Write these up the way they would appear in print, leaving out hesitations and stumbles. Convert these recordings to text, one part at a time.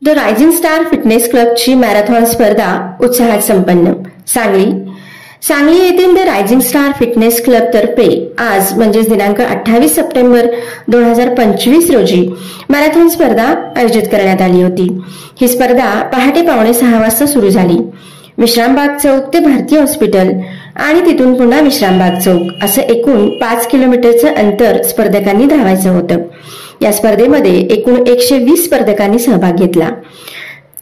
The rising star fitness क्लबची marathon स्पर्धा उत्साहात संपन्न. सांगली येथील the rising star fitness club तर्फे आज म्हणजेच दिनांक 28 सप्टेंबर 2025 रोजी मॅरेथॉन स्पर्धा आयोजित करण्यात आली होती. ही स्पर्धा पहाटे 5:45 वाजता सुरू झाली. विश्रामबाग चौक ते भारतीय हॉस्पिटल आणि तिथून पुन्हा विश्रामबाग चौक असं एकूण 5 किलोमीटरचं अंतर स्पर्धकांनी धावायचं होतं. या स्पर्धेमध्ये एकूण 120 स्पर्धकांनी सहभाग घेतला.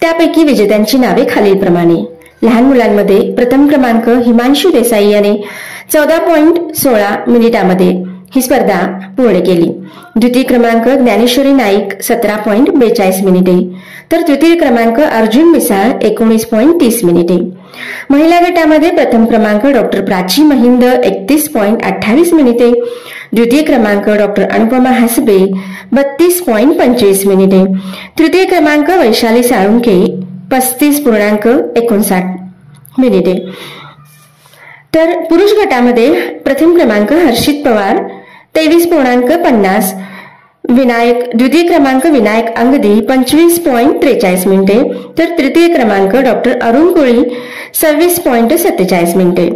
त्यापैकी विजेत्यांची नावे खालीलप्रमाणे. लहान मुलांमध्ये प्रथम क्रमांक हिमांशु देसाई याने 14.16 मिनिटांमध्ये ही स्पर्धा पूर्ण केली. द्वितीय क्रमांक ज्ञानेश्वरी नाईक 17.42 मिनिटे, तर तृतीय क्रमांक अर्जुन मिसाळ 19.30 मिनिटे. महिला गटामध्ये प्रथम क्रमांक डॉक्टर प्राची महिंद 31.28 मिनिटे, द्वितीय क्रमांक डॉक्टर अनुपमा हसबे 32.25 मिनिटे, तृतीय क्रमांक वैशाली साळुंके 35.59 मिनिटे. तर पुरुष गटामध्ये प्रथम क्रमांक हर्षित पवार 23.50, द्वितीय क्रमांक विनायक अंगदी 25.43 मिनिटे, तर तृतीय क्रमांक डॉक्टर अरुण कोळी 26.47 मिनिटे.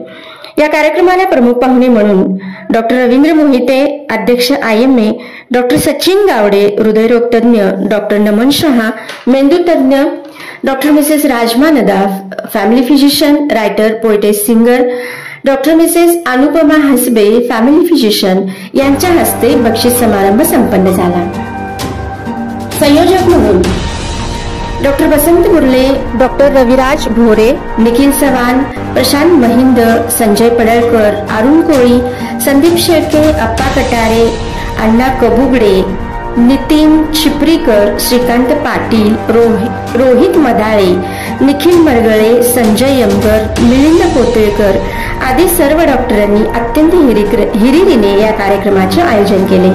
या कार्यक्रमाला प्रमुख पाहुणे म्हणून डॉक्टर रवींद्र मोहिते, अध्यक्ष IMA, डॉक्टर सचिन गावडे, हृदयरोग तज्ञ डॉक्टर नमन शहा, मेंदू तज्ञ doctor mrs Rajma Nadaf, family physician, writer, poetess, singer doctor mrs Anupama Hasabe, family physician यांच्या हस्ते बक्षीस समारंभ संपन्न झाला. संयोजक म्हणून डॉक्टर बसंत मुरले, डॉक्टर रविराज भोरे, निखिल चव्हाण, प्रशांत महिंद, संजय पडळकर, अरुण कोळी, संदीप शेळके, अप्पा कटारे, अण्णा कबुगडे, नितीन चिपरीकर, श्रीकांत पाटील, रोहित मदाळे, निखिल मरगळे, संजय यमगर, मिलिंद कोतळकर आदी सर्व डॉक्टरांनी अत्यंत हिरिरीने या कार्यक्रमाचे आयोजन केले.